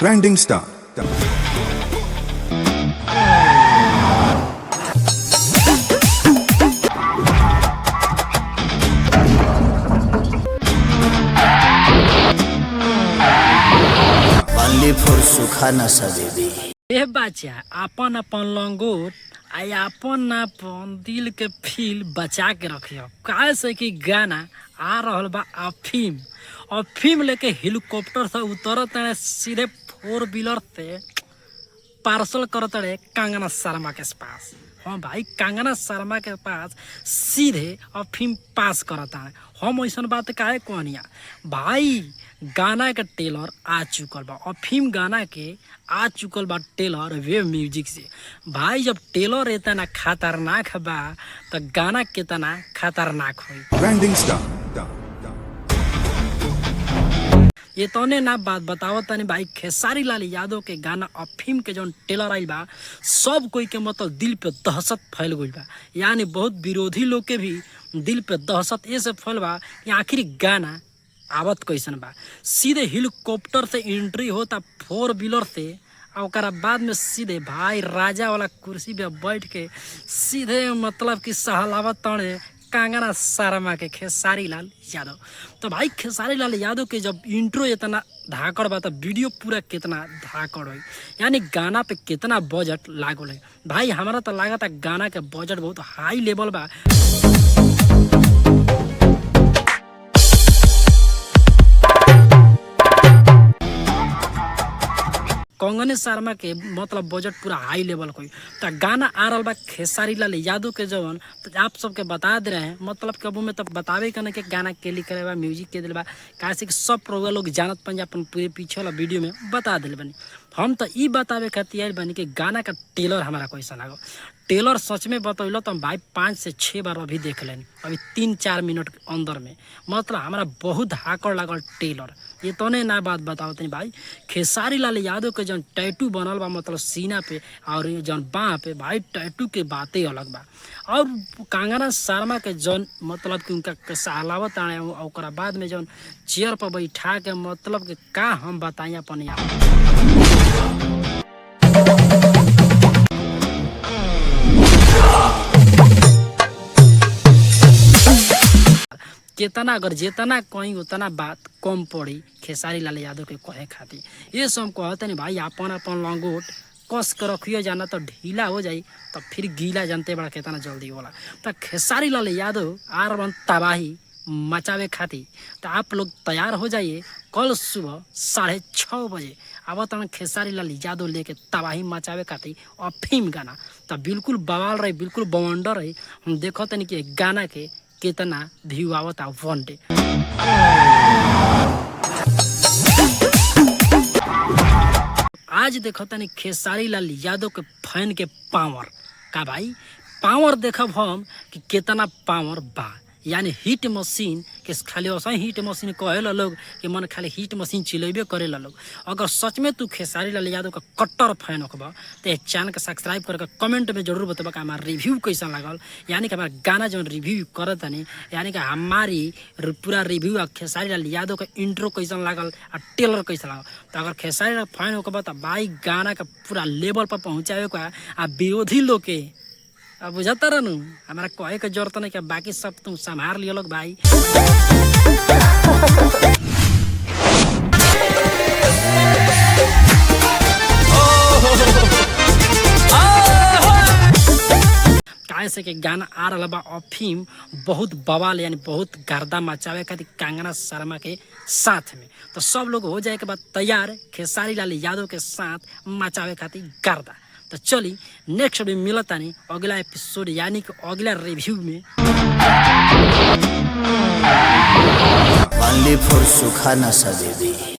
Trending Star. Only for Sukhana Sadevi. ए बच्चा अपन अपन लंगोट आ अपन अपन दिल के फील बचा के रखियो काहे से कि गाना आ रहल बा अफीम लेके हेलीकॉप्टर से उतरत है सीधे 4 व्हीलर से पार्सल करत है कंगना शर्मा के पास। हाँ भाई, कंगना शर्मा के पास सीधे अफीम पास करता है। हम ऐसा बात काहे कहनिया भाई, गाना के टेलर आ चुकल बा, अफीम गाना के आ चुकल बा टेलर वेव म्यूजिक से। भाई जब टेलर इतना खतरनाक बा तो गाना कितना खतरनाक होई। Trending Star. ये तने ना बात बताओ तनी भाई, खेसारी लाल यादव के गाना अफीम के जौन टेलर आइल बा सब कोई के मतलब दिल पे दहशत फैल गइल बा। यानी बहुत विरोधी लोग के भी दिल पे दहशत ऐसे फैल बा कि आखिर गाना आवत कैसन बा। सीधे हेलीकॉप्टर से एंट्री होता 4 व्हीलर से और ओकरा बाद में सीधे भाई राजा वाला कुर्सी पे बैठ के सीधे मतलब कि सहलावत तड़े कंगना शर्मा के खेसारी लाल यादव। तो भाई खेसारी लाल यादव के जब इंट्रो इतना धाकड़ बा तो वीडियो पूरा कितना धाकड़ हो, यानी गाना पे कितना बजट लागल है। भाई हमारा तो लागत है गाना के बजट बहुत हाई लेवल बा। कंगना शर्मा के मतलब बजट पूरा हाई लेवल कोई तो गाना आ रहा बा खेसारी लाल यादव के जवन। तो आप सबके बता दे रहे हैं मतलब कबू में तब बतावे करने के गाना के लिए करे बा म्यूजिक के दिल बा कैसे कि सब प्रोग्राम लोग जानत पन अपन पूरे पीछे वाला वीडियो में बता दिल बनी। हम तो ई बतावे खातिर बनी कि गाना का टेलर हमारा कैसा लागो। टेलर सच में बतौल तो हम भाई 5 से 6 बार अभी देख लेनी, अभी 3-4 मिनट के अंदर में मतलब हमारा बहुत हाकड़ लागल टेलर। ये तो ना बात बताओ तनी भाई, खेसारी लाल यादव के जौन टैटू बनल बा मतलब सीना पे और जौन बाह पे भाई टैटू के बातें अलग बा। और कंगना शर्मा के जौन मतलब कि उनका सहलावत आने और बाद में जौन चेयर पर बैठा के मतलब कि का हम बताई अपन कितना अगर जितना कहीं उतना बात कम पड़ी खेसारी लाल यादव के कहे खातिर। ये सब कहते नहीं भाई अपन अपन लंगोट कस के रखियो जाना तो ढीला हो जाई तो फिर गीला जानते बड़ा कितना जल्दी होला। तो खेसारी लाल यादव आ रहा तबाही मचावे खातिर। तो आप लोग तैयार हो जाइए, कल सुबह 6:30 बजे आवत खेसारी लाल यादव लेके तबाही मचावे खातिर अफीम गाना। तो बिल्कुल बवाल रही, बिल्कुल बवंडर रही। हम देखो तनी कि गाना के कितना व्यू आवता 1 डे। आज देखो तनी खेसारी लाल यादव के फैन के पावर का भाई, पावर देखब हम कि कितना पावर बा। यानी हिट मशीन के खाली ऐसा हिट मशीन कहे लोग कि मन खाली हिट मशीन चिलेबे करे लोग। अगर सच में तू खेसारी लाल यादव का कट्टर फैन होबा तो चैनल के सब्सक्राइब करके कमेंट में जरूर बताबा कि हमारा रिव्यू कैसा लागल। यानी कि हमारा गाना जो रिव्यू करत नहीं, यानी कि हमारी पूरा रिव्यू खेसारी लाल यादव का इंट्रो कैसा लागल और टेलर कैसा लागल। तो अगर खेसारी लाल फैन होबा तो भाई गाना का पूरा लेवल पर पहुँचावे का आ विरोधी लोग के अब बुझाता रहनू हमारा कहे के जरूरत नहीं, क्या बाकी सब तुम संभाल लियो लोग भाई। कैसे कि गाना आ रहा बा अफीम बहुत बवाल यानी बहुत गर्दा मचावे खातिर कंगना शर्मा के साथ में। तो सब लोग हो जाए के बाद तैयार खेसारी लाल यादव के साथ मचावे खातिर गर्दा। तो चली नेक्स्ट भी मिलता नहीं अगला एपिसोड यानी कि अगला रिव्यू में। Only for Sukhana Sadevi.